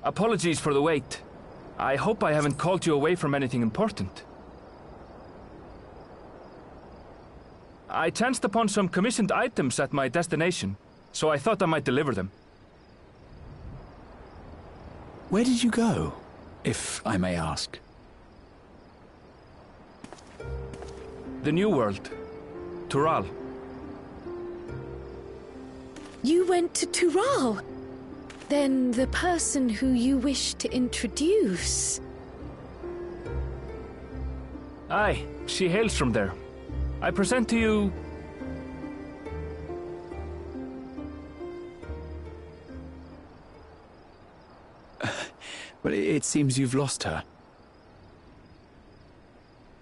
Apologies for the wait. I hope I haven't called you away from anything important. I chanced upon some commissioned items at my destination, so I thought I might deliver them. Where did you go, if I may ask? The New World. Tural. You went to Tural? Then the person who you wish to introduce... Aye, she hails from there. I present to you... Well, it seems you've lost her.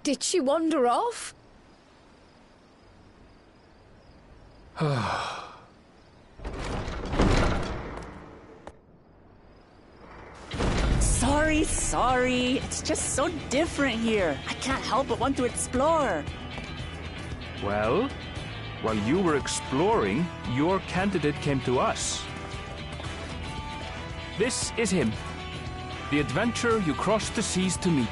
Did she wander off? Sorry. It's just so different here. I can't help but want to explore. Well, while you were exploring, your candidate came to us. This is him. The adventurer you crossed the seas to meet.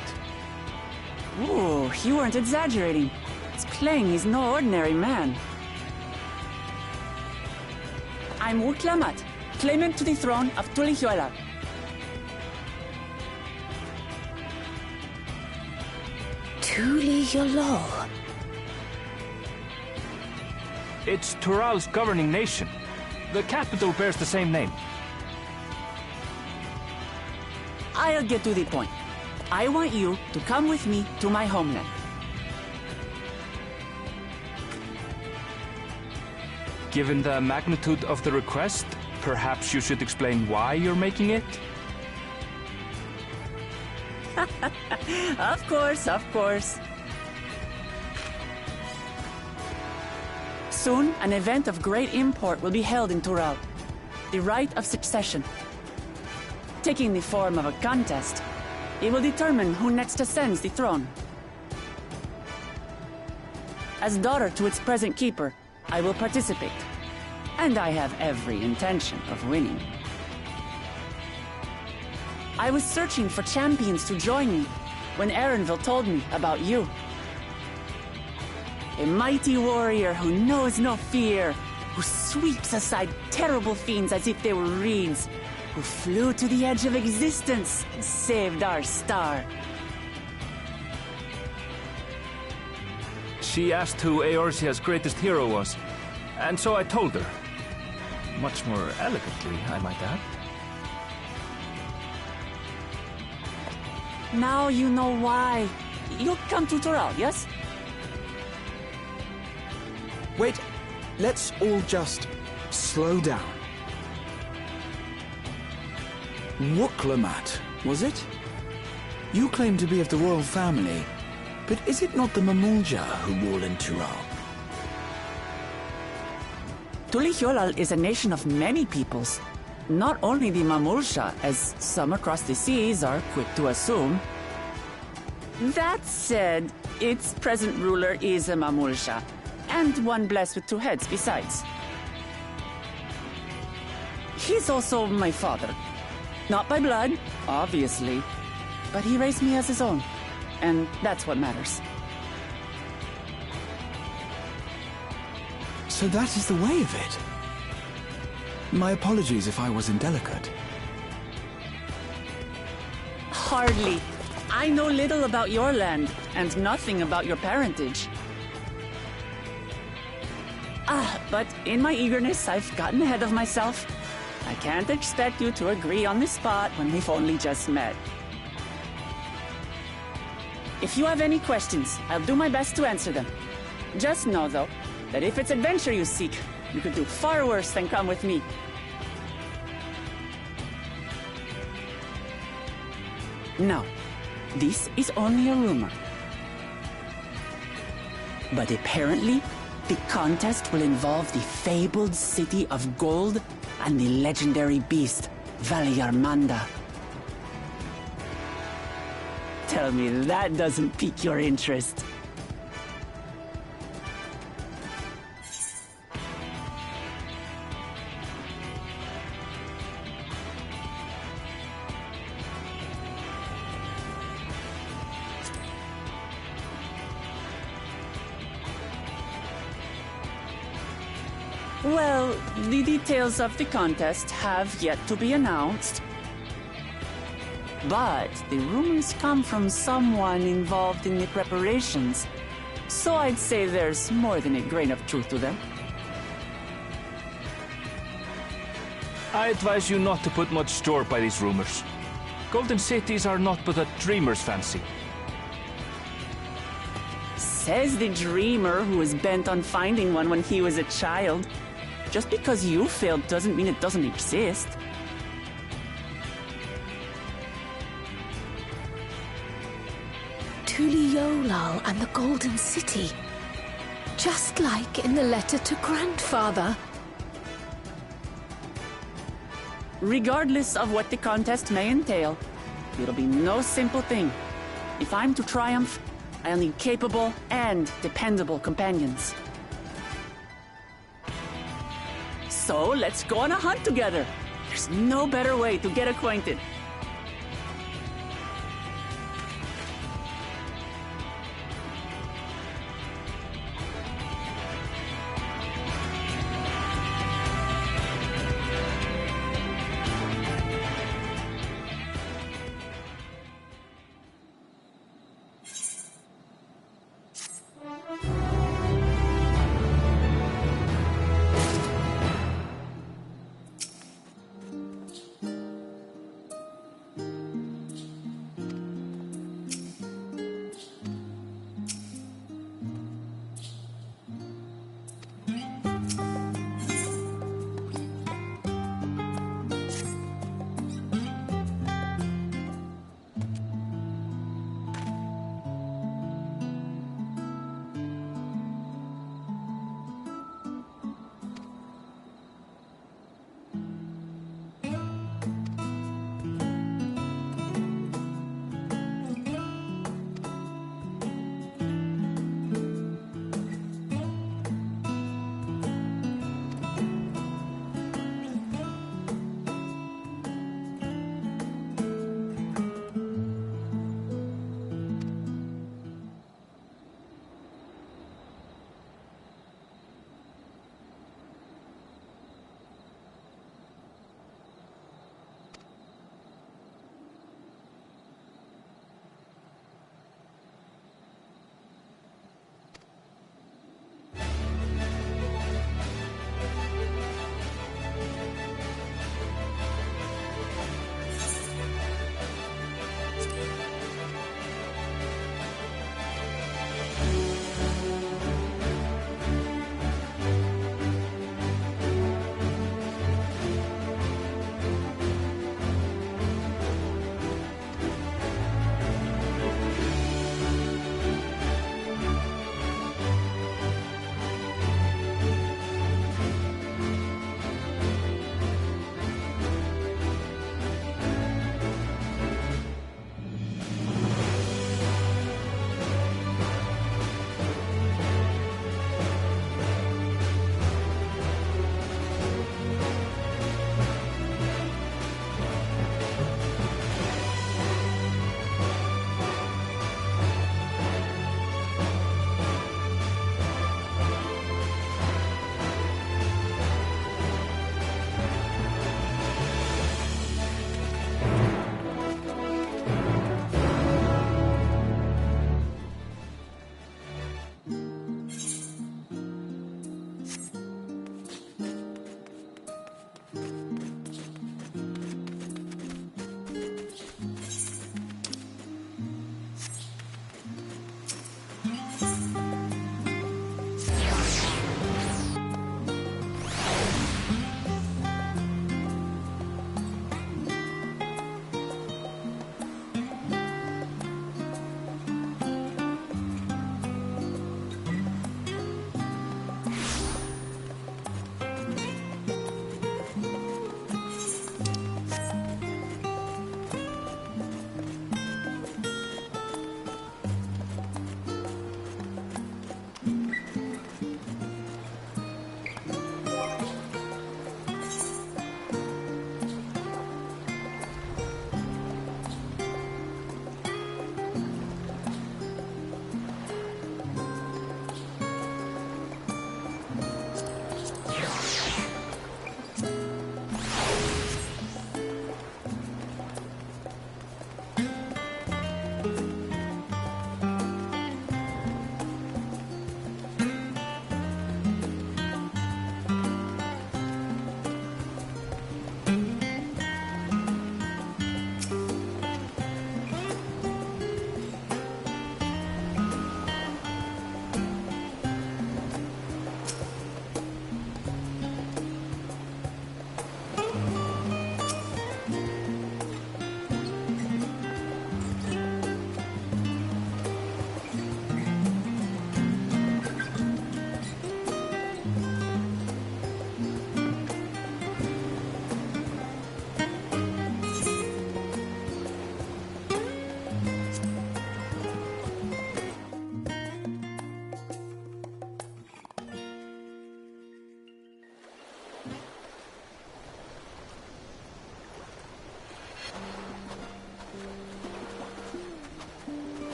Ooh, you weren't exaggerating. It's plain he's no ordinary man. I'm Uklamat, claimant to the throne of Tulihuela. Tulihuela. It's Tural's governing nation. The capital bears the same name. I'll get to the point. I want you to come with me to my homeland. Given the magnitude of the request, perhaps you should explain why you're making it? Of course. Soon, an event of great import will be held in Tural. The Rite of Succession. Taking the form of a contest, it will determine who next ascends the throne. As daughter to its present keeper, I will participate. And I have every intention of winning. I was searching for champions to join me when Erenville told me about you. A mighty warrior who knows no fear, who sweeps aside terrible fiends as if they were reeds, who flew to the edge of existence and saved our star. She asked who Eorzea's greatest hero was, and so I told her. Much more elegantly, I might add. Now you know why. You'll come to Tural, yes? Wait, let's all just slow down. Wuklamat, was it? You claim to be of the royal family, but is it not the Mamulja who rule in Tural? Tulihuela is a nation of many peoples. Not only the Mamulja, as some across the seas are quick to assume. That said, its present ruler is a Mamulja, and one blessed with two heads besides. He's also my father. Not by blood, obviously, but he raised me as his own, and that's what matters. So that is the way of it. My apologies if I was indelicate. Hardly. I know little about your land, and nothing about your parentage. But in my eagerness, I've gotten ahead of myself. I can't expect you to agree on the spot when we've only just met. If you have any questions, I'll do my best to answer them. Just know, though, that if it's adventure you seek, you could do far worse than come with me. Now, this is only a rumor. But apparently, the contest will involve the fabled city of gold and the legendary beast, Valyarmanda. Tell me that doesn't pique your interest. Well, the details of the contest have yet to be announced. But the rumors come from someone involved in the preparations, so I'd say there's more than a grain of truth to them. I advise you not to put much store by these rumors. Golden cities are not but a dreamer's fancy. Says the dreamer who was bent on finding one when he was a child. Just because you failed doesn't mean it doesn't exist. Tuliolal and the Golden City. Just like in the letter to Grandfather. Regardless of what the contest may entail, it'll be no simple thing. If I'm to triumph, I'll need capable and dependable companions. So let's go on a hunt together. There's no better way to get acquainted.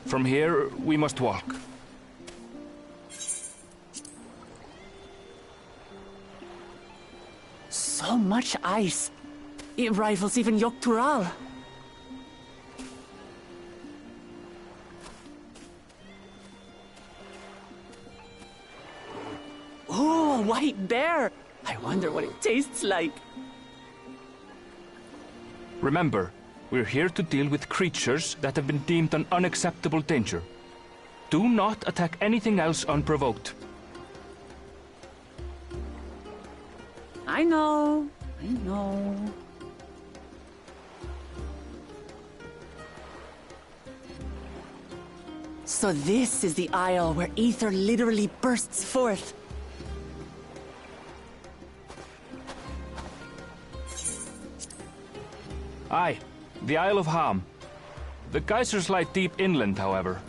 From here, we must walk. So much ice. It rivals even Yogg-Tural. Oh, a white bear! I wonder what it tastes like. Remember, we're here to deal with creatures that have been deemed an unacceptable danger. Do not attack anything else unprovoked. I know. So this is the isle where ether literally bursts forth. Aye, the Isle of Ham. The geysers lie deep inland, however.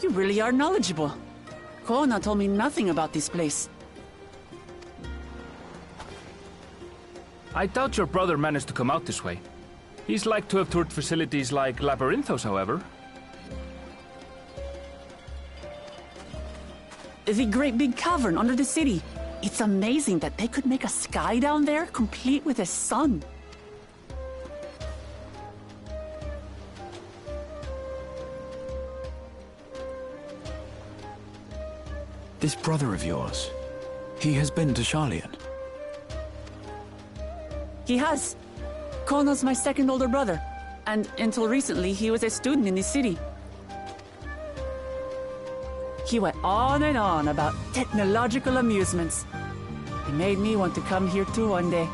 You really are knowledgeable. Kona told me nothing about this place. I doubt your brother managed to come out this way. He's like to have toured facilities like Labyrinthos, however. The great big cavern under the city. It's amazing that they could make a sky down there complete with a sun. This brother of yours, he has been to Sharlayan. He has. Kono's my second older brother, and until recently he was a student in this city. He went on and on about technological amusements. He made me want to come here too one day.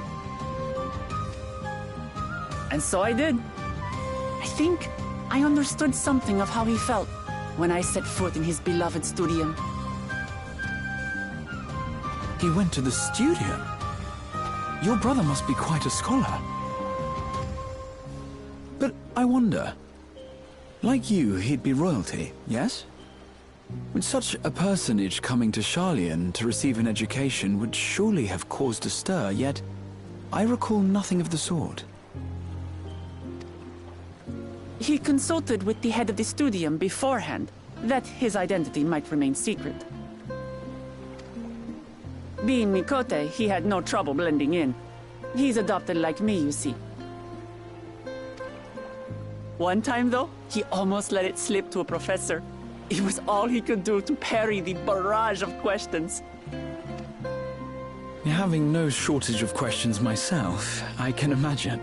And so I did. I think I understood something of how he felt when I set foot in his beloved studium. He went to the studio. Your brother must be quite a scholar. But I wonder, like you, he'd be royalty, yes? With such a personage coming to Sharlayan to receive an education would surely have caused a stir, yet I recall nothing of the sort. He consulted with the head of the studium beforehand, that his identity might remain secret. Being Mikote, he had no trouble blending in. He's adopted like me, you see. One time, though, he almost let it slip to a professor. It was all he could do to parry the barrage of questions. Having no shortage of questions myself, I can imagine.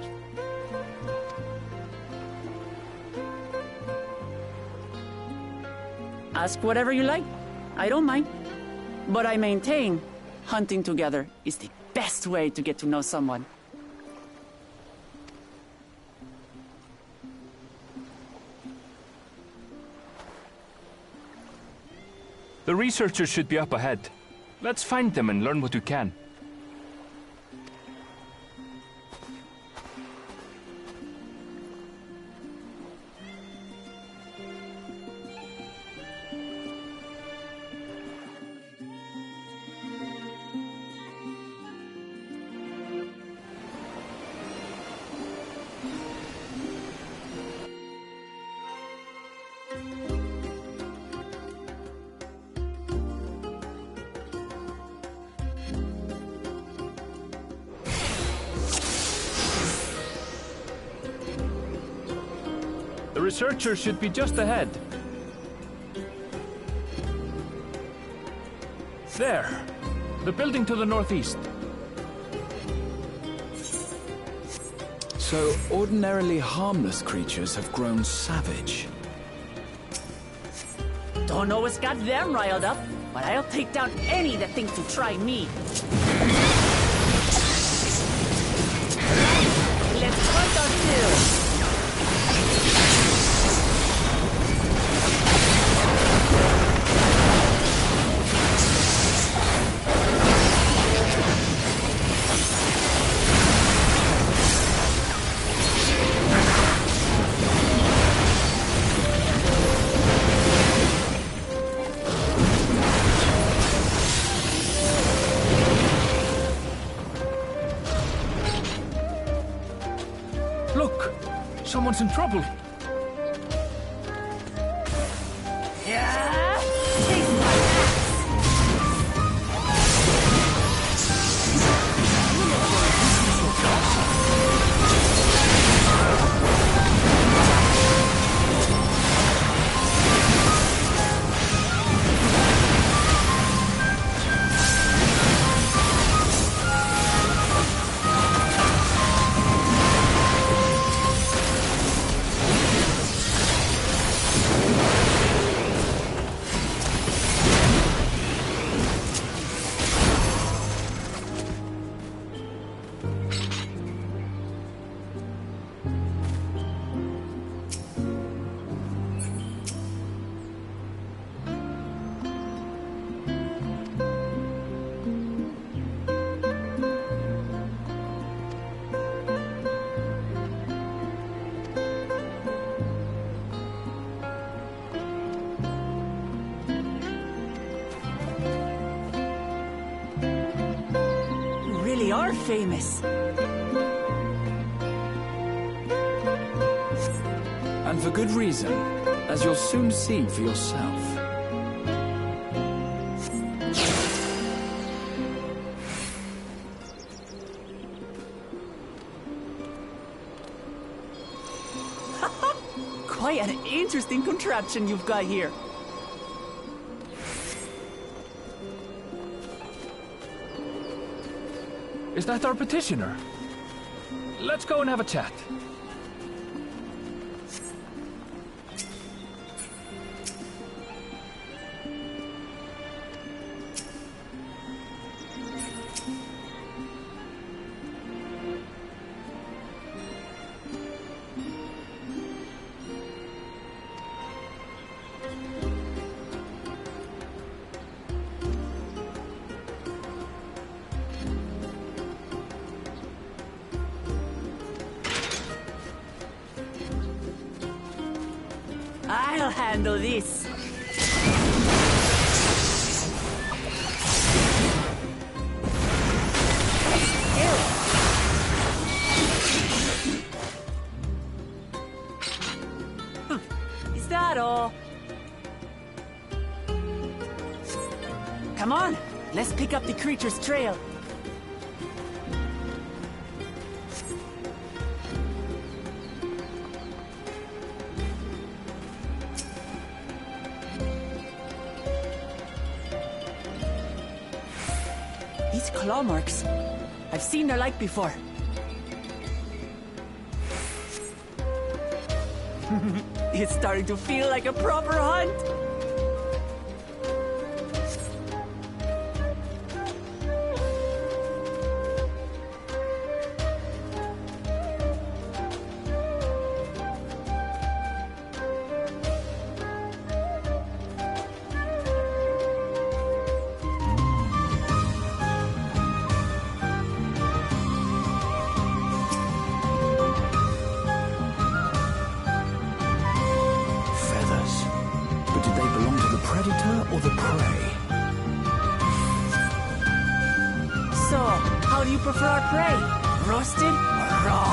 Ask whatever you like. I don't mind. But I maintain, hunting together is the best way to get to know someone. The researchers should be up ahead. Let's find them and learn what we can. The researchers should be just ahead. There. The building to the northeast. So, ordinarily harmless creatures have grown savage. Don't know what's got them riled up, but I'll take down any that thinks to try me. Let's hunt our fill. Look! someone's in trouble. Yeah! Take my axe! Are famous. And for good reason, as you'll soon see for yourself. Quite an interesting contraption you've got here. Is that our petitioner? Let's go and have a chat. I'll handle this. Is that all? Come on, let's pick up the creature's trail. These claw marks. I've seen their like before. It's starting to feel like a proper hunt. Or the prey? So, how do you prefer our prey? Roasted or raw?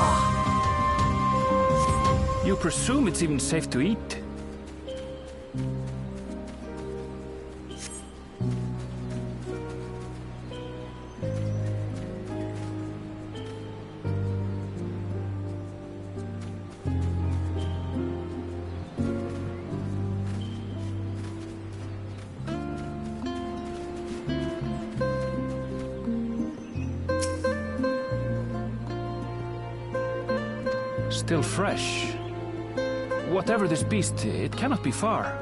You presume it's even safe to eat? Still fresh. Whatever this beast, it cannot be far.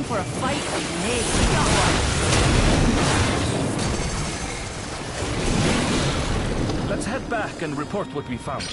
For a fight, hey, we got one. Let's head back and report what we found.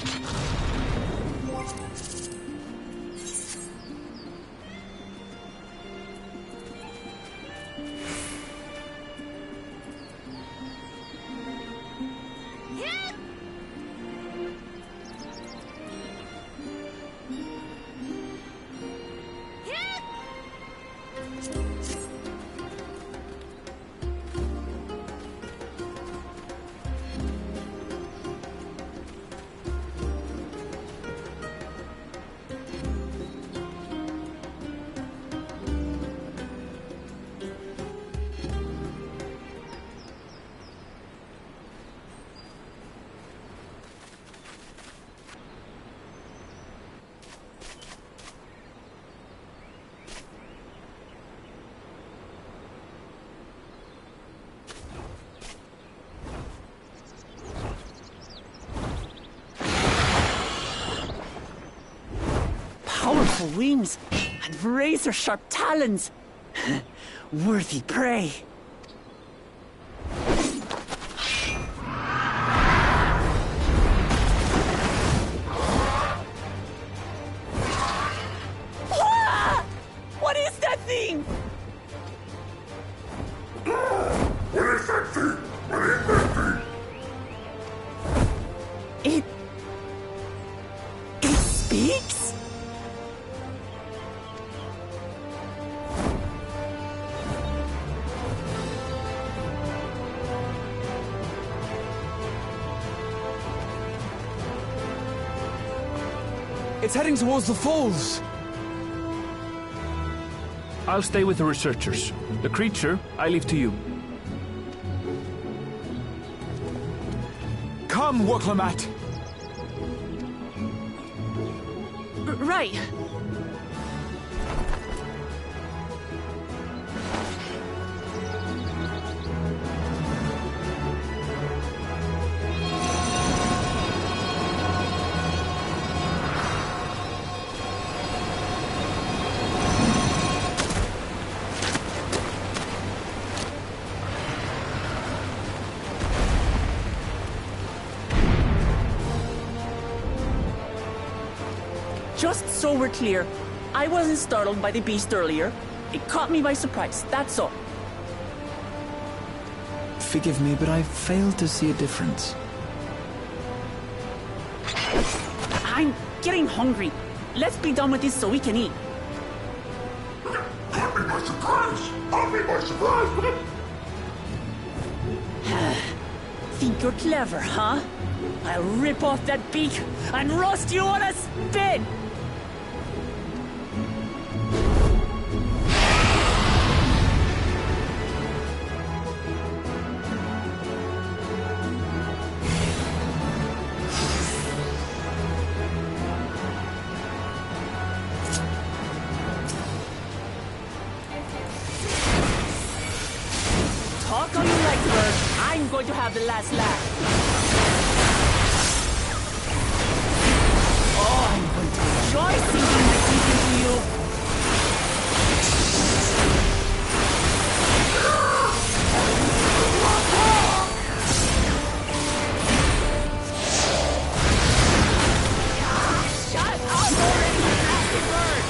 Powerful wings and razor-sharp talons. Worthy prey. Ah! What is that thing? What is that thing? What is that thing? It speaks? It's heading towards the falls. I'll stay with the researchers. The creature, I leave to you. Come, Woklamat. Right. Just so we're clear, I wasn't startled by the beast earlier. It caught me by surprise, that's all. Forgive me, but I failed to see a difference. I'm getting hungry. Let's be done with this so we can eat. Caught me by surprise! Caught me by surprise! Think you're clever, huh? I'll rip off that beak and roast you on a spit! Talk all you like, bird. I'm going to have the last laugh. Oh, I'm going to enjoy sinking my teeth into you. Shut up already, you nasty bird!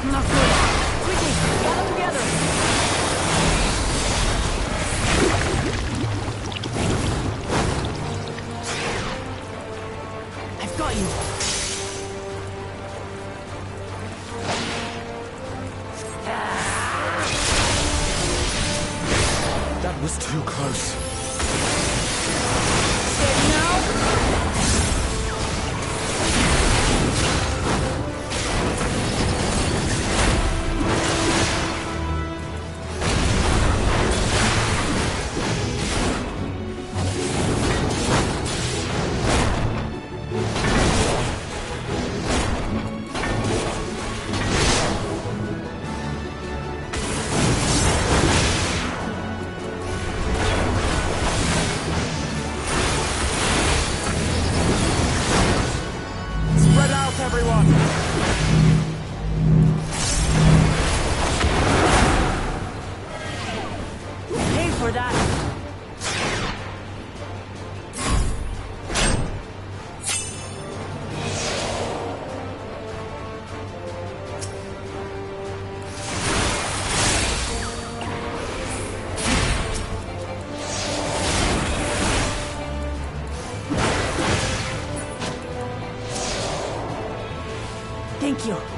Not good. Quickly, gather together. I've got you. That was too close. Steady now. Thank you.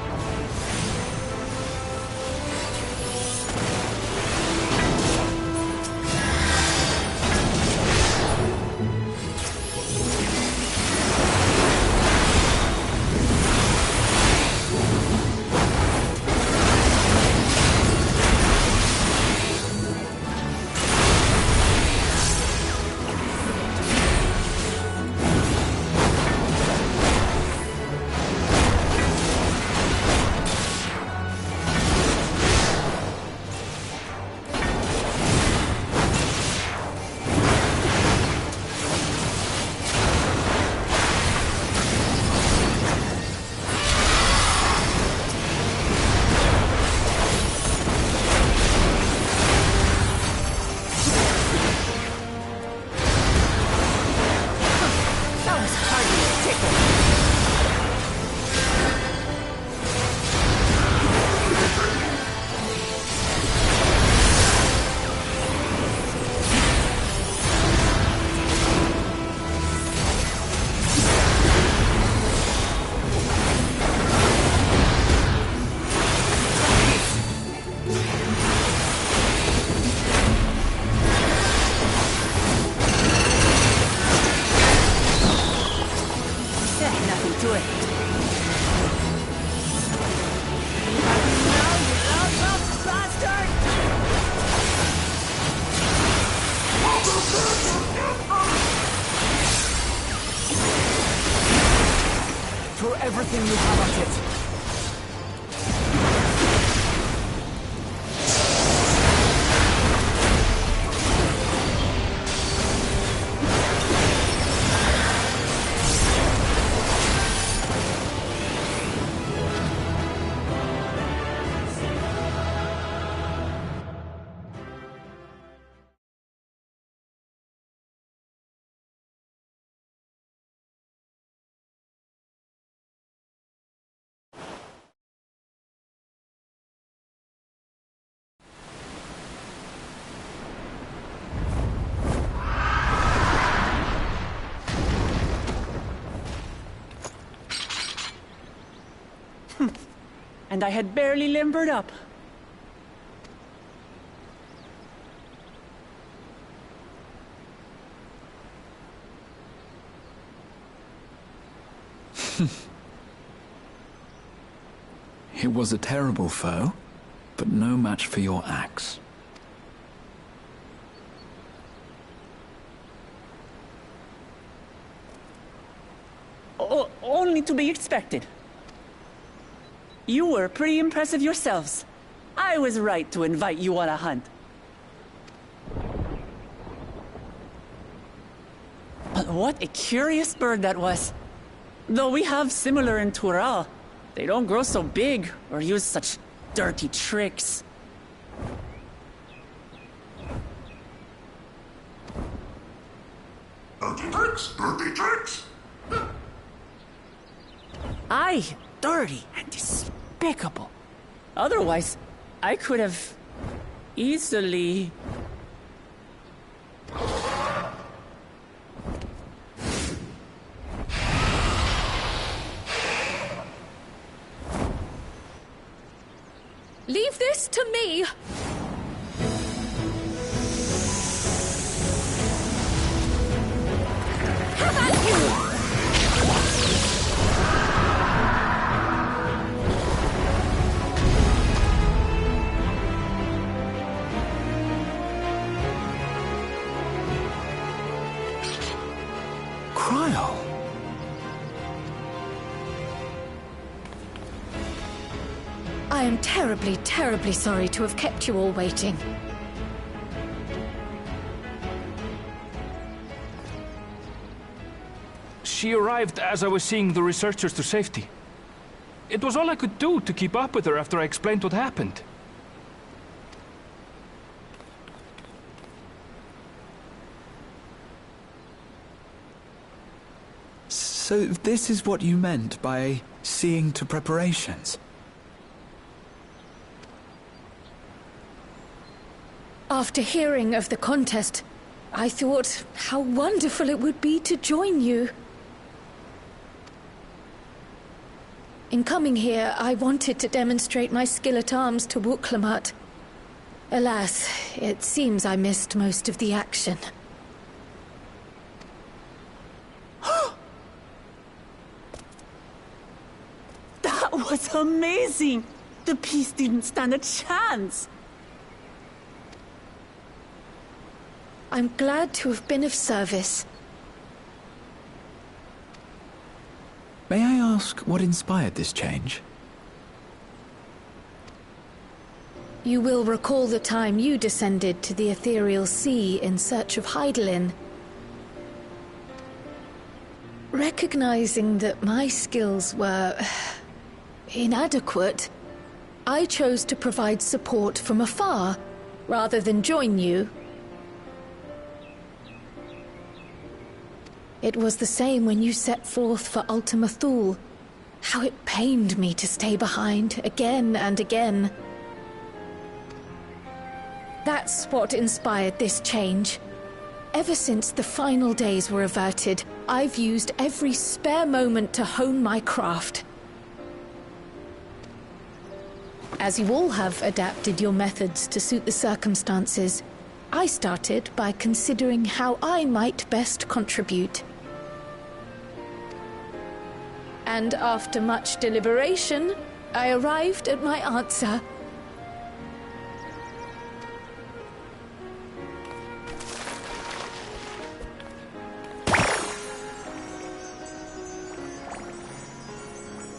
Throw everything you have at it. And I had barely limbered up. It was a terrible foe, but no match for your axe. Only to be expected. You were pretty impressive yourselves. I was right to invite you on a hunt. What a curious bird that was. Though we have similar in Tural, they don't grow so big or use such dirty tricks. Dirty tricks? Dirty tricks? Aye, dirty and despicable. Otherwise, I could have easily... Leave this to me! Have at you! Cryo! I am terribly, terribly sorry to have kept you all waiting. She arrived as I was seeing the researchers to safety. It was all I could do to keep up with her after I explained what happened. So this is what you meant by seeing to preparations? After hearing of the contest, I thought how wonderful it would be to join you. In coming here, I wanted to demonstrate my skill at arms to Wuklamat. Alas, it seems I missed most of the action. That was amazing! The piece didn't stand a chance! I'm glad to have been of service. May I ask what inspired this change? You will recall the time you descended to the ethereal sea in search of Heidelin. Recognizing that my skills were inadequate, I chose to provide support from afar, rather than join you. It was the same when you set forth for Ultima Thule. How it pained me to stay behind, again and again. That's what inspired this change. Ever since the final days were averted, I've used every spare moment to hone my craft. As you all have adapted your methods to suit the circumstances, I started by considering how I might best contribute. And after much deliberation, I arrived at my answer.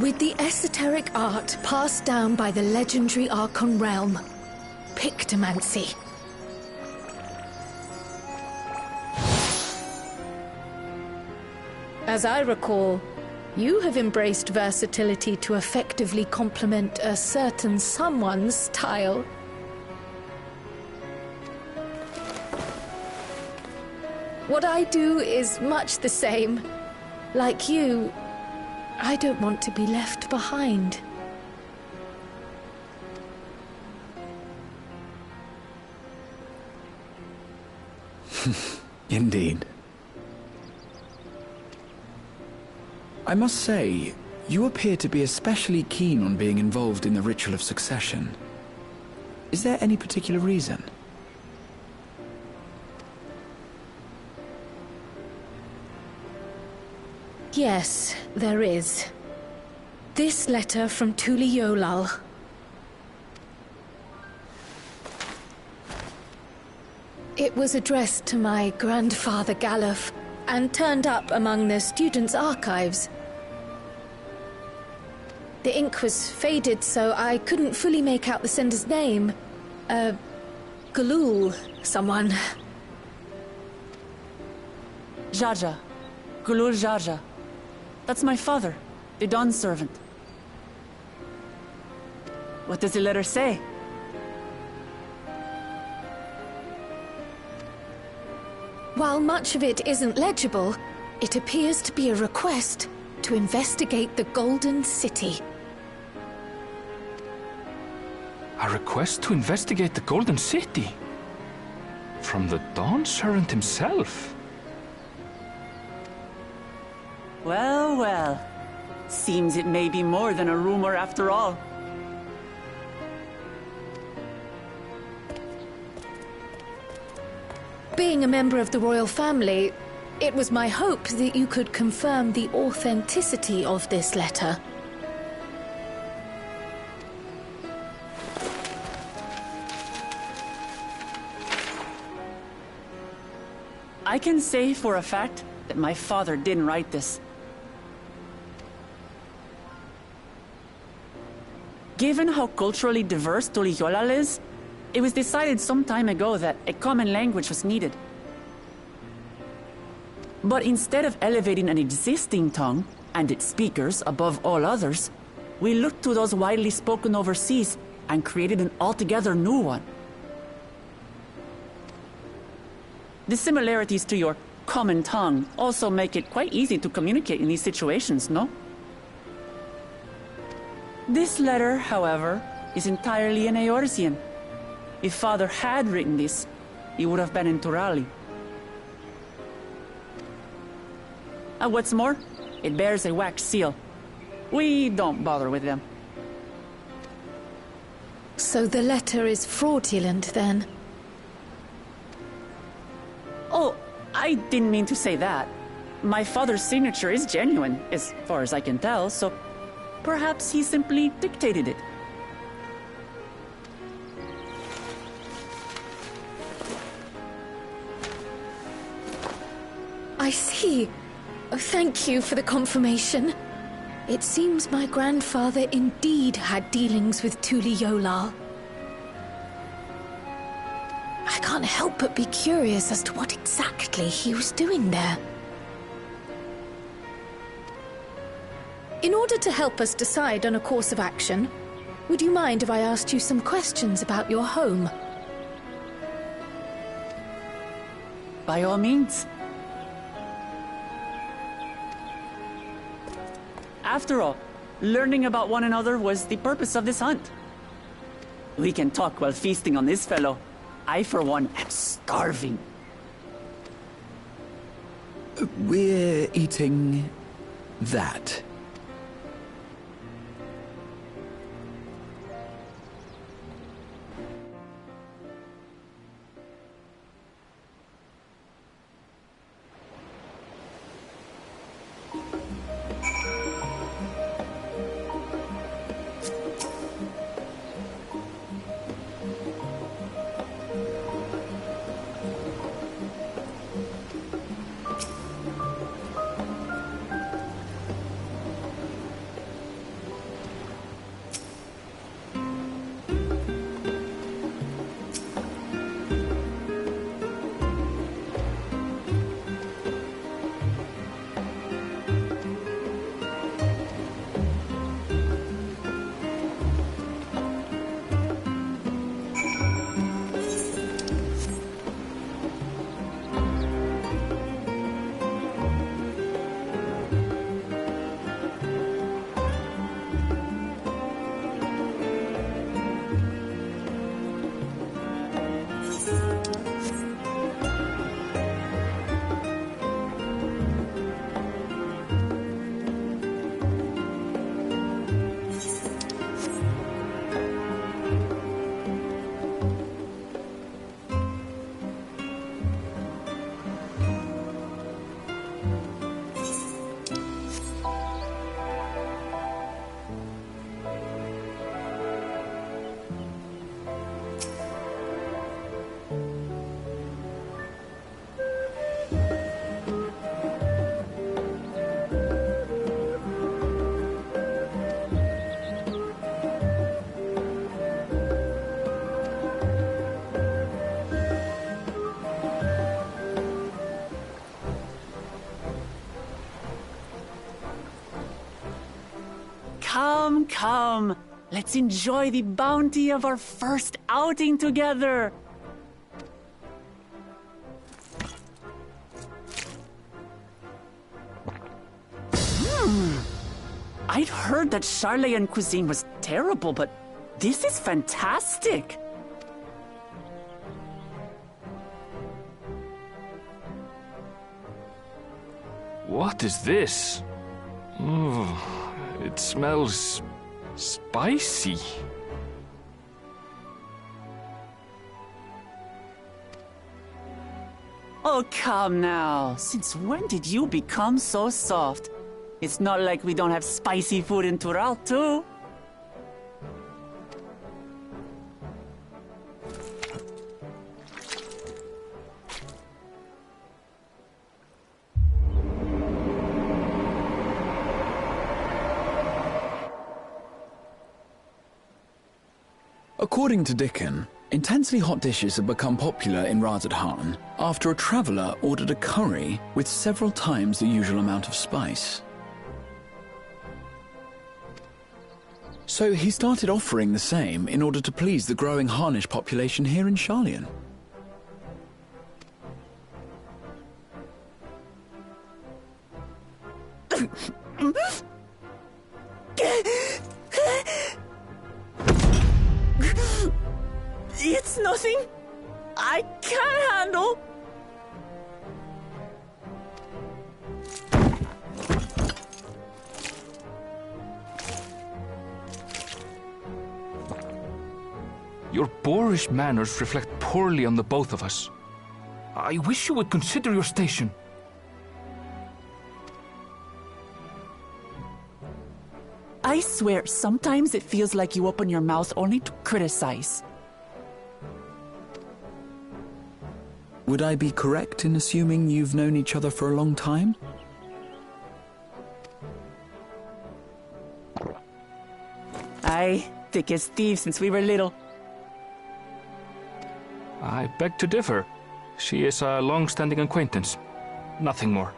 With the esoteric art passed down by the legendary Archon realm, Pictomancy. As I recall, you have embraced versatility to effectively complement a certain someone's style. What I do is much the same. Like you, I don't want to be left behind. Indeed. I must say, you appear to be especially keen on being involved in the ritual of succession. Is there any particular reason? Yes, there is. This letter from Tuli Yolal. It was addressed to my grandfather Galuf, and turned up among the students' archives. The ink was faded, so I couldn't fully make out the sender's name. Galul, someone. Jaja. Gulul Jaja. That's my father, the Dawn servant. What does the letter say? While much of it isn't legible, it appears to be a request to investigate the Golden City. A request to investigate the Golden City? From the Dawn Servant himself? Well, well. Seems it may be more than a rumor after all. Being a member of the royal family, it was my hope that you could confirm the authenticity of this letter. I can say for a fact that my father didn't write this. Given how culturally diverse Tuliyollal is, it was decided some time ago that a common language was needed. But instead of elevating an existing tongue and its speakers above all others, we looked to those widely spoken overseas and created an altogether new one. The similarities to your common tongue also make it quite easy to communicate in these situations, no? This letter, however, is entirely in Eorzean. If Father had written this, he would have been in Turali. And what's more, it bears a wax seal. We don't bother with them. So the letter is fraudulent, then? Oh, I didn't mean to say that. My father's signature is genuine, as far as I can tell, so perhaps he simply dictated it. I see. Oh, thank you for the confirmation. It seems my grandfather indeed had dealings with Tuli Yolal. I can't help but be curious as to what exactly he was doing there. In order to help us decide on a course of action, would you mind if I asked you some questions about your home? By all means. After all, learning about one another was the purpose of this hunt. We can talk while feasting on this fellow. I, for one, am starving. We're eating that. Come, come. Let's enjoy the bounty of our first outing together. I'd heard that Charlayan cuisine was terrible, but this is fantastic. What is this? Oh, it smells spicy. Oh, come now. Since when did you become so soft? It's not like we don't have spicy food in Tural, too. According to Dickon, intensely hot dishes have become popular in Razadhan after a traveller ordered a curry with several times the usual amount of spice. So he started offering the same in order to please the growing Harnish population here in Charlian. It's nothing I can't handle. Your boorish manners reflect poorly on the both of us. I wish you would consider your station. I swear, sometimes it feels like you open your mouth only to criticize. Would I be correct in assuming you've known each other for a long time? Aye, thick as thieves since we were little. I beg to differ. She is a long-standing acquaintance. Nothing more.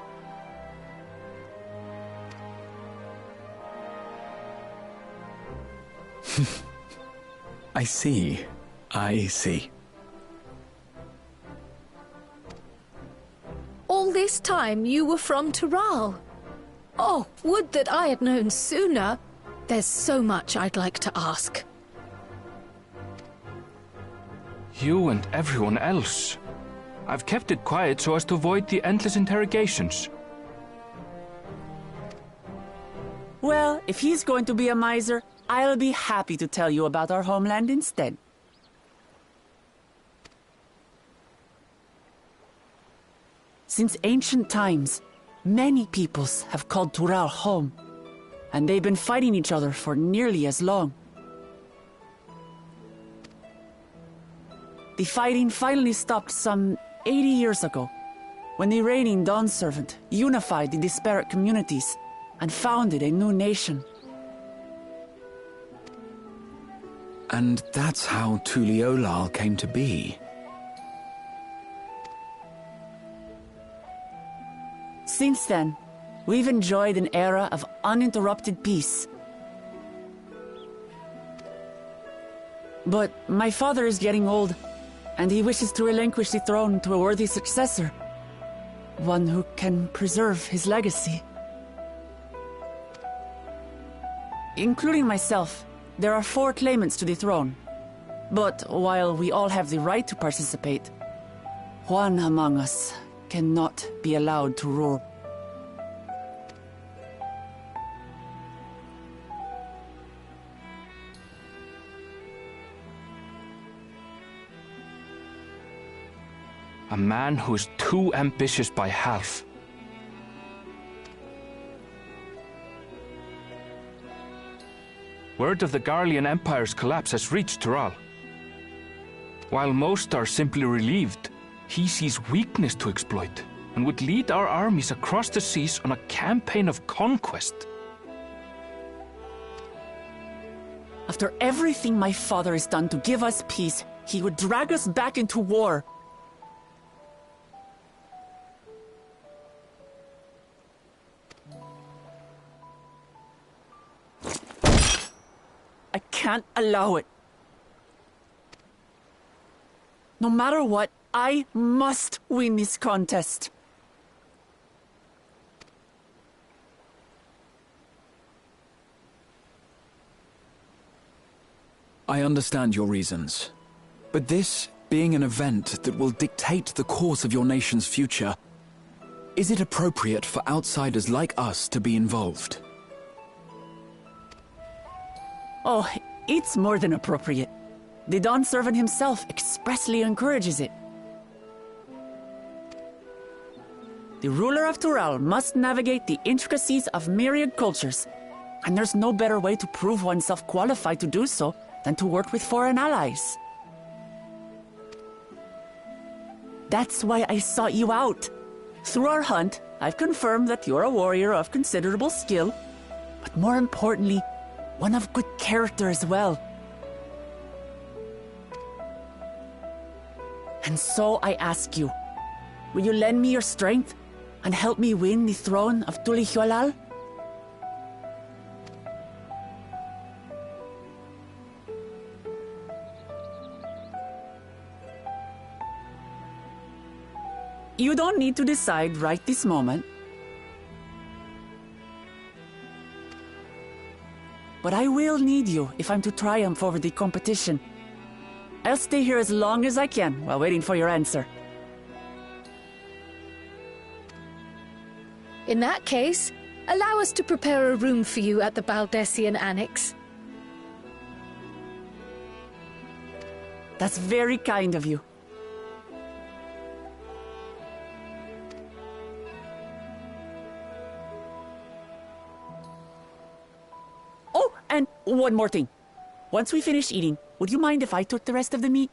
I see. I see. All this time you were from Tural. Oh, would that I had known sooner. There's so much I'd like to ask. You and everyone else. I've kept it quiet so as to avoid the endless interrogations. Well, if he's going to be a miser, I'll be happy to tell you about our homeland instead. Since ancient times, many peoples have called Tural home, and they've been fighting each other for nearly as long. The fighting finally stopped some 80 years ago, when the reigning Dawn Servant unified the disparate communities and founded a new nation. And that's how Tuliolal came to be. Since then, we've enjoyed an era of uninterrupted peace. But my father is getting old, and he wishes to relinquish the throne to a worthy successor. One who can preserve his legacy. Including myself, there are 4 claimants to the throne. But while we all have the right to participate, one among us cannot be allowed to rule. A man who is too ambitious by half. Word of the Garlean Empire's collapse has reached Tural. While most are simply relieved, he sees weakness to exploit and would lead our armies across the seas on a campaign of conquest. After everything my father has done to give us peace, he would drag us back into war. I can't allow it. No matter what, I must win this contest. I understand your reasons. But this being an event that will dictate the course of your nation's future, is it appropriate for outsiders like us to be involved? Oh, it's more than appropriate. The Dawn Servant himself expressly encourages it. The ruler of Tural must navigate the intricacies of myriad cultures, and there's no better way to prove oneself qualified to do so than to work with foreign allies. That's why I sought you out. Through our hunt, I've confirmed that you're a warrior of considerable skill, but more importantly, one of good character as well. And so I ask you, will you lend me your strength and help me win the throne of Tuliolal? You don't need to decide right this moment. But I will need you if I'm to triumph over the competition. I'll stay here as long as I can while waiting for your answer. In that case, allow us to prepare a room for you at the Baldessian Annex. That's very kind of you. Oh, and one more thing. Once we finish eating, would you mind if I took the rest of the meat?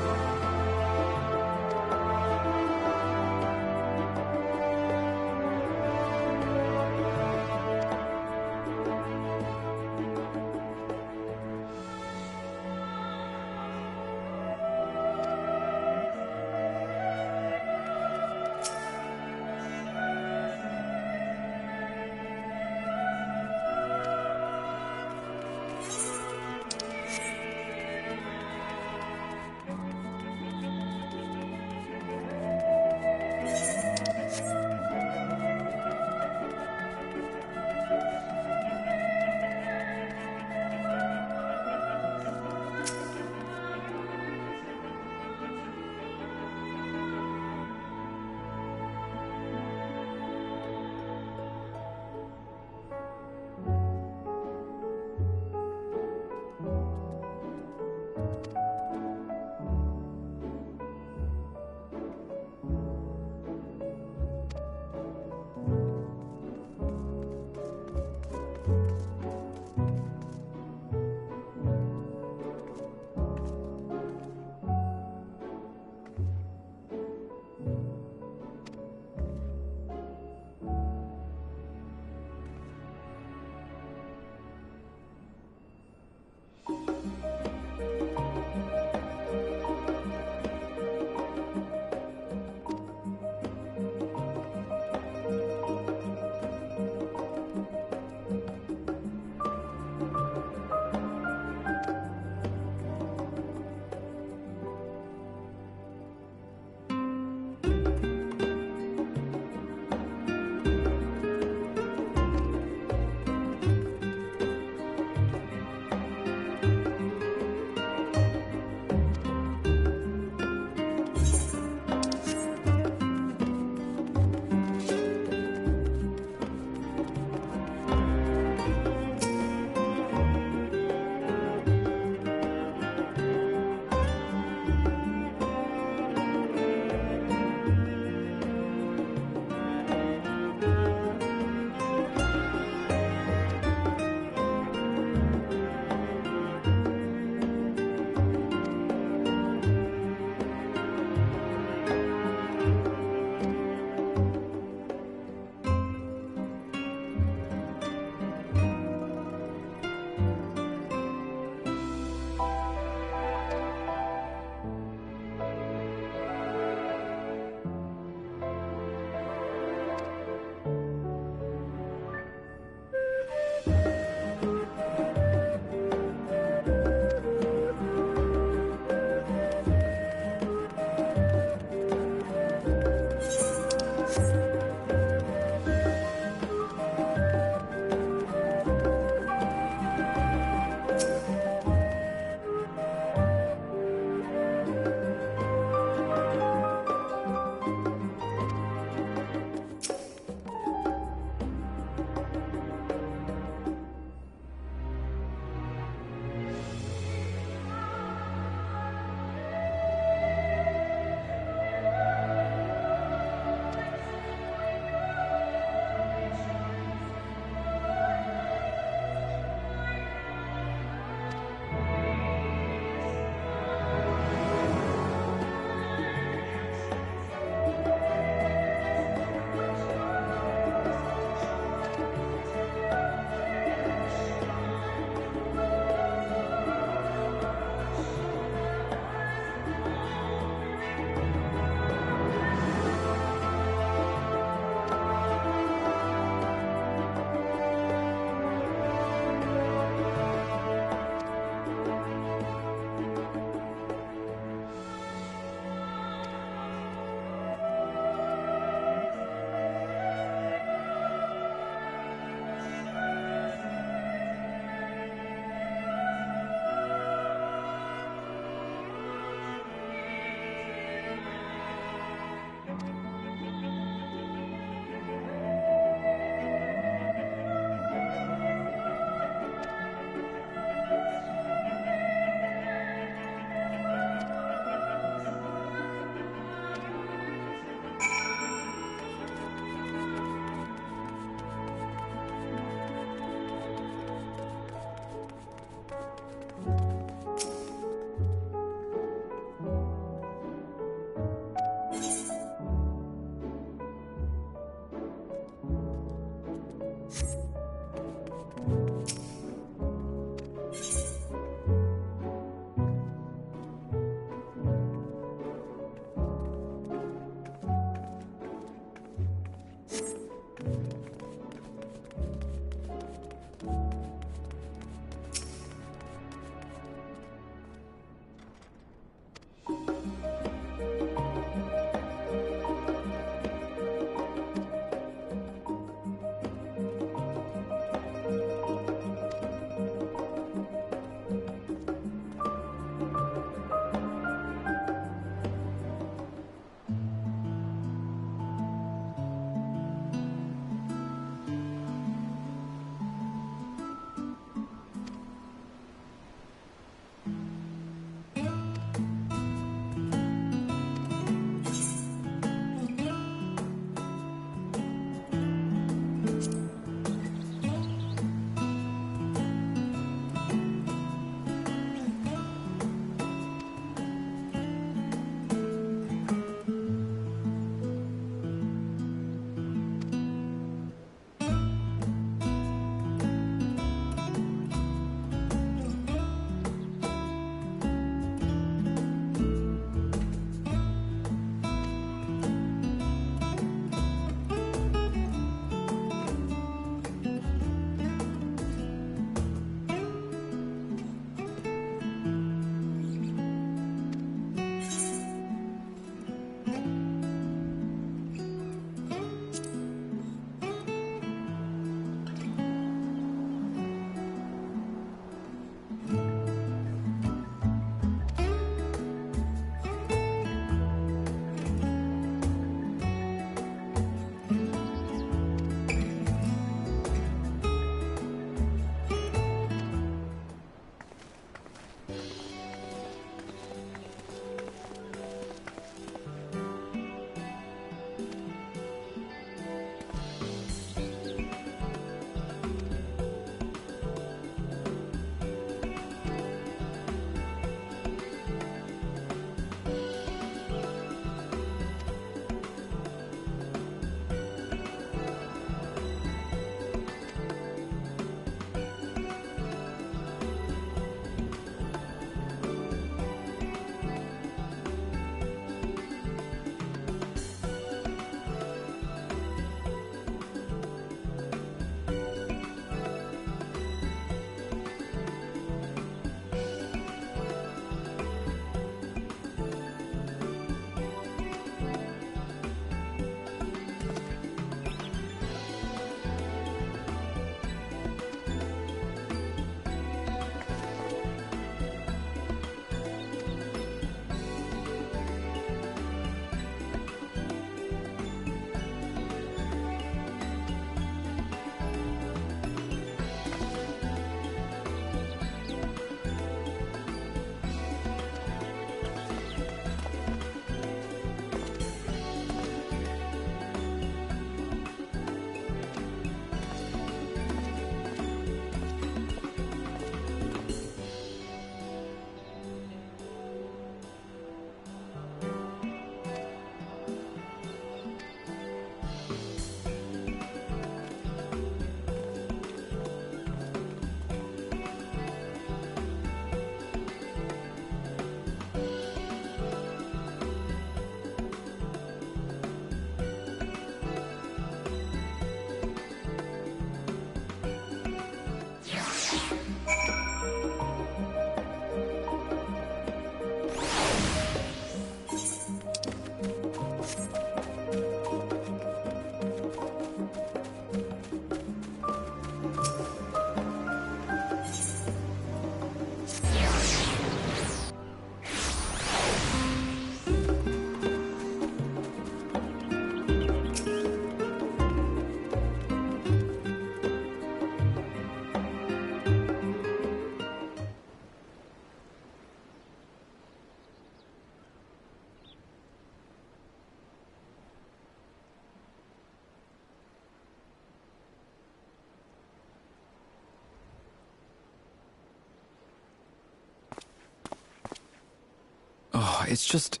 It's just...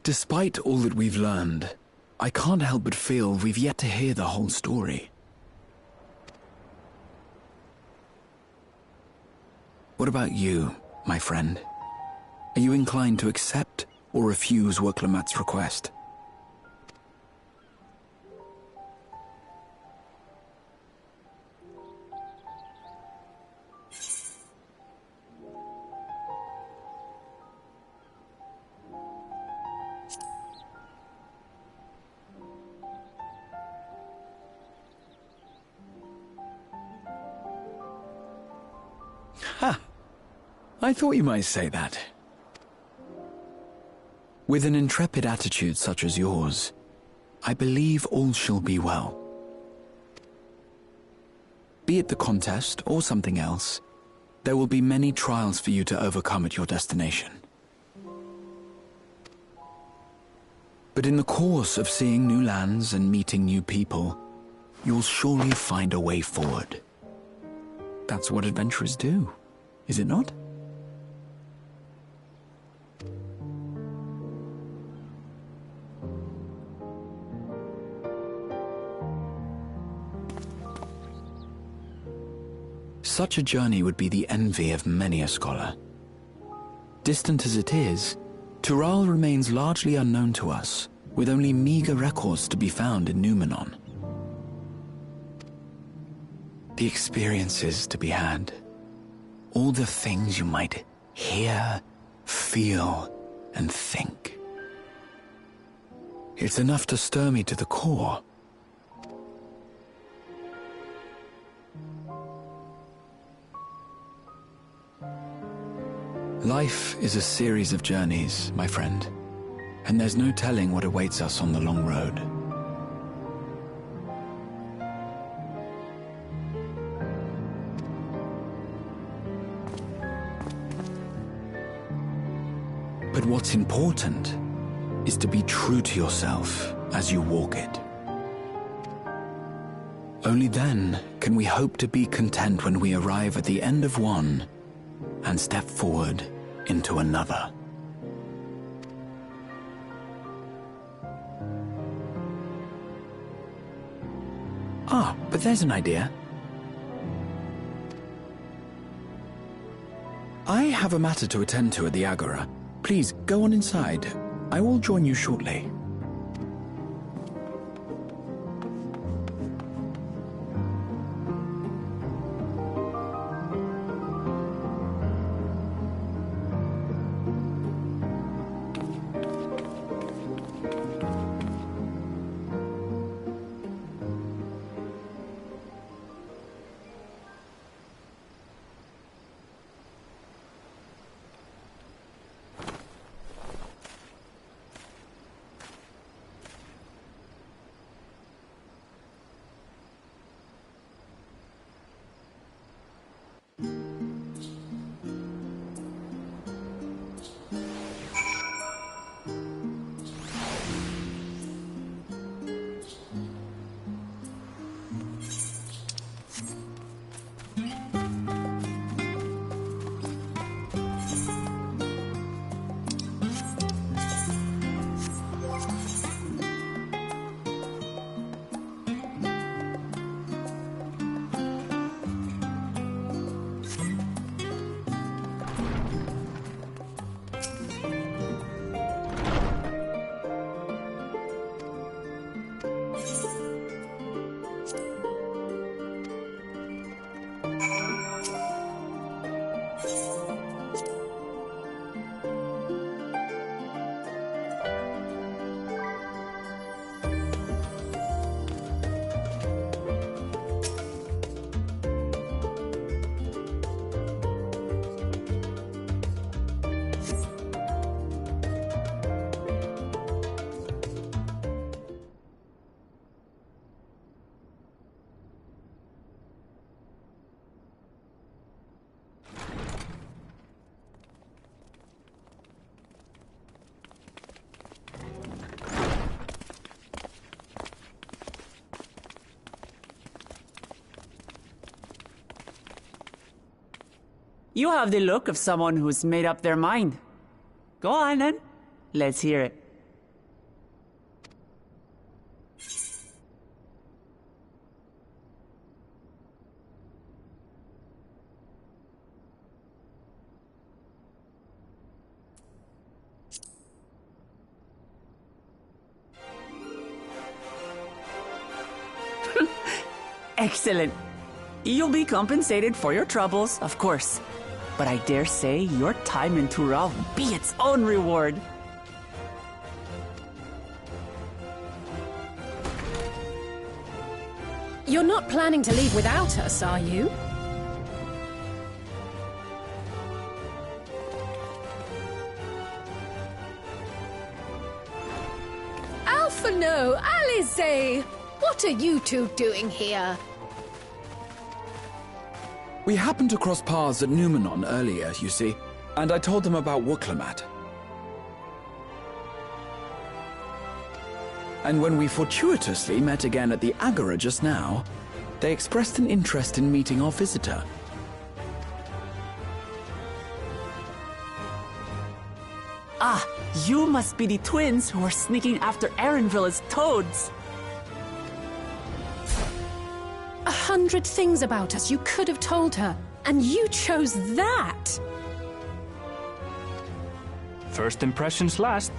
Despite all that we've learned, I can't help but feel we've yet to hear the whole story. What about you, my friend? Are you inclined to accept or refuse Worklamat's request? Ha! I thought you might say that. With an intrepid attitude such as yours, I believe all shall be well. Be it the contest or something else, there will be many trials for you to overcome at your destination. But in the course of seeing new lands and meeting new people, you'll surely find a way forward. That's what adventurers do, is it not? Such a journey would be the envy of many a scholar. Distant as it is, Tural remains largely unknown to us, with only meager records to be found in Numenor. The experiences to be had, all the things you might hear, feel, and think. It's enough to stir me to the core. Life is a series of journeys, my friend, and there's no telling what awaits us on the long road. But what's important is to be true to yourself as you walk it. Only then can we hope to be content when we arrive at the end of one and step forward into another. Ah, but there's an idea. I have a matter to attend to at the Agora. Please, go on inside. I will join you shortly. You have the look of someone who's made up their mind. Go on then. Let's hear it. Excellent. You'll be compensated for your troubles, of course. But I dare say your time in Tural will be its own reward. You're not planning to leave without us, are you? Alphano, Alize! What are you two doing here? We happened to cross paths at Numenon earlier, you see, and I told them about Wuklamat. And when we fortuitously met again at the Agora just now, they expressed an interest in meeting our visitor. Ah, you must be the twins who are sneaking after Erenville as toads. 100 things about us you could have told her, and you chose that! First impressions last.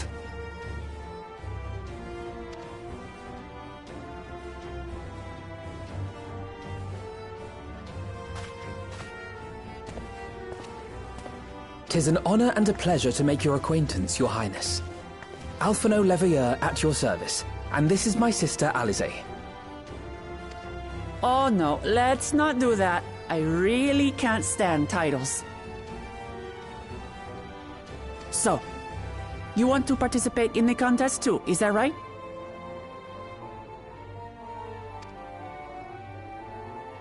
"'Tis an honor and a pleasure to make your acquaintance, Your Highness. Alphano Leveilleur at your service, and this is my sister Alize." Oh no, let's not do that. I really can't stand titles. So, you want to participate in the contest too, is that right?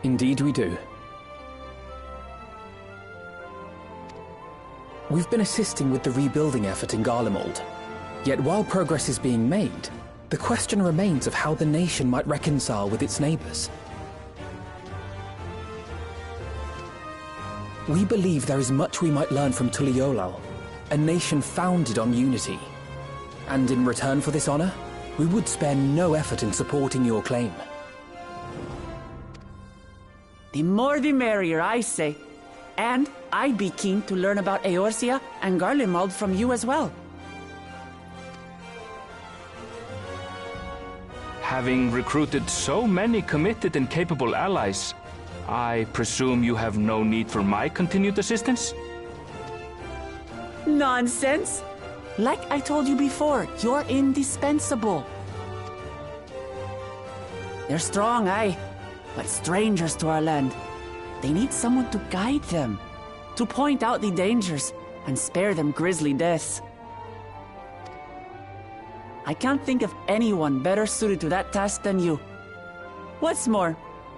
Indeed we do. We've been assisting with the rebuilding effort in Garlemald. Yet while progress is being made, the question remains of how the nation might reconcile with its neighbors. We believe there is much we might learn from Tuliolal, a nation founded on unity. And in return for this honor, we would spare no effort in supporting your claim. The more the merrier, I say. And I'd be keen to learn about Eorzea and Garlemald from you as well. Having recruited so many committed and capable allies, I presume you have no need for my continued assistance? Nonsense! Like I told you before, you're indispensable. They're strong, aye, but strangers to our land. They need someone to guide them, to point out the dangers, and spare them grisly deaths. I can't think of anyone better suited to that task than you. What's more,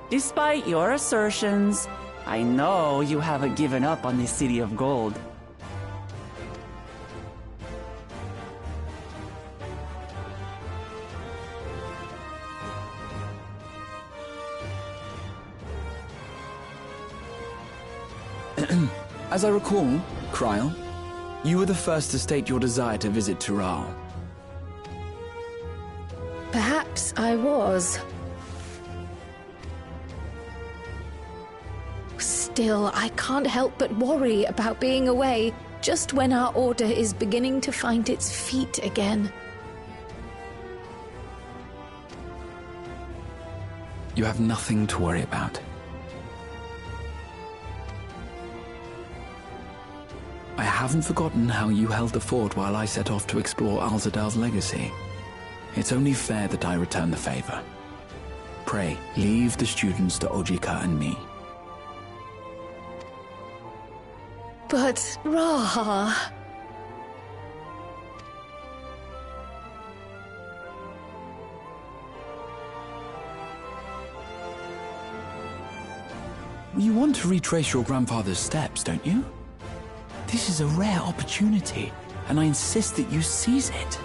despite your assertions, I know you haven't given up on the City of Gold. As I recall, Kryl, you were the first to state your desire to visit Tural. Perhaps I was. Still, I can't help but worry about being away just when our order is beginning to find its feet again. You have nothing to worry about. I haven't forgotten how you held the fort while I set off to explore Alzadal's legacy. It's only fair that I return the favor. Pray, leave the students to Ojika and me. But, Raha... You want to retrace your grandfather's steps, don't you? This is a rare opportunity, and I insist that you seize it.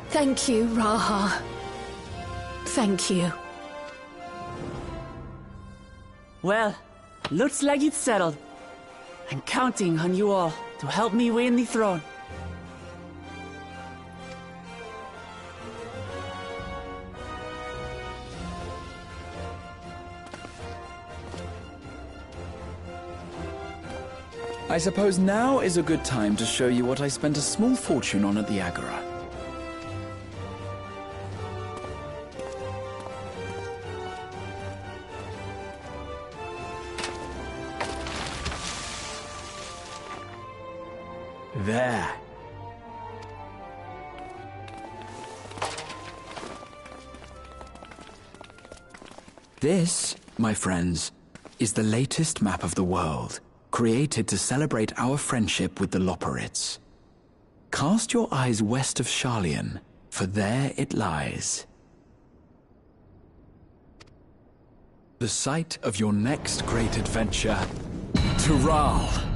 Thank you, Raha. Thank you. Well, looks like it's settled. I'm counting on you all to help me win the throne. I suppose now is a good time to show you what I spent a small fortune on at the Agora. There. This, my friends, is the latest map of the world, created to celebrate our friendship with the Loperids. Cast your eyes west of Sharlayan, for there it lies. The site of your next great adventure, Tural.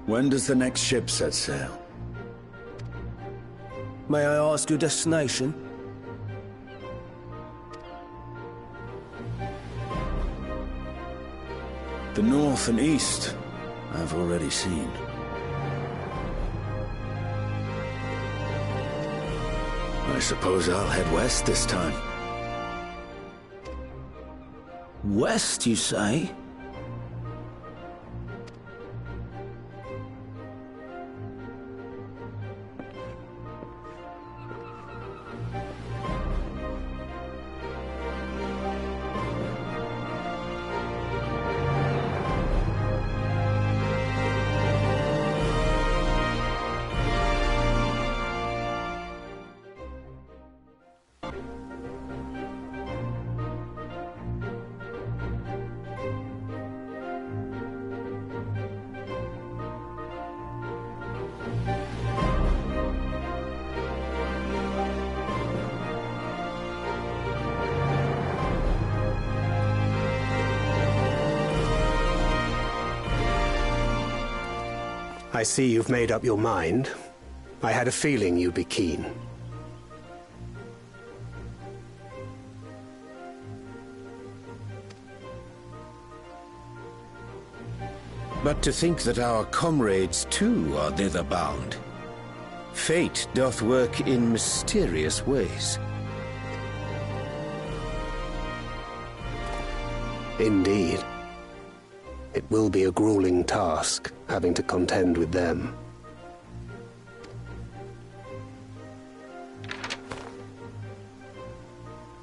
When does the next ship set sail? May I ask your destination? The north and east, I've already seen. I suppose I'll head west this time. West, you say? I see you've made up your mind. I had a feeling you'd be keen. But to think that our comrades too are thither bound. Fate doth work in mysterious ways. Indeed. It will be a grueling task, having to contend with them.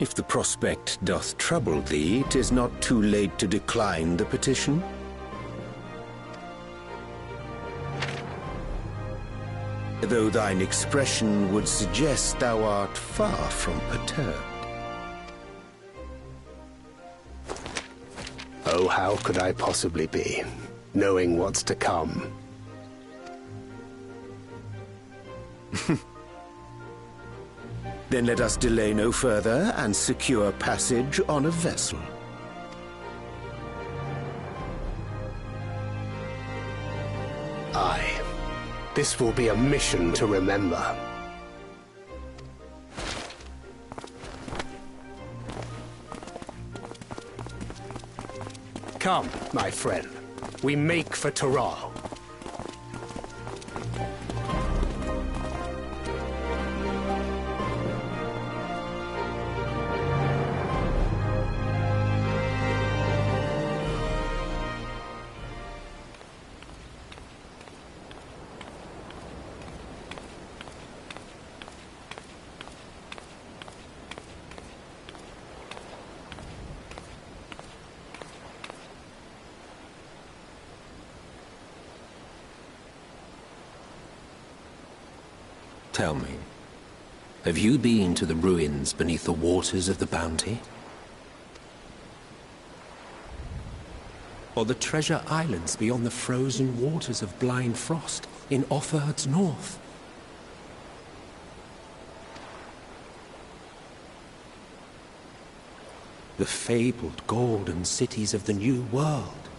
If the prospect doth trouble thee, 'tis not too late to decline the petition. Though thine expression would suggest thou art far from perturbed. Oh, how could I possibly be, knowing what's to come? Then let us delay no further and secure passage on a vessel. Aye. This will be a mission to remember. Come, my friend. We make for Taral. Tell me, have you been to the ruins beneath the waters of the Bounty? Or the treasure islands beyond the frozen waters of Blind Frost in Offerd's north? The fabled golden cities of the New World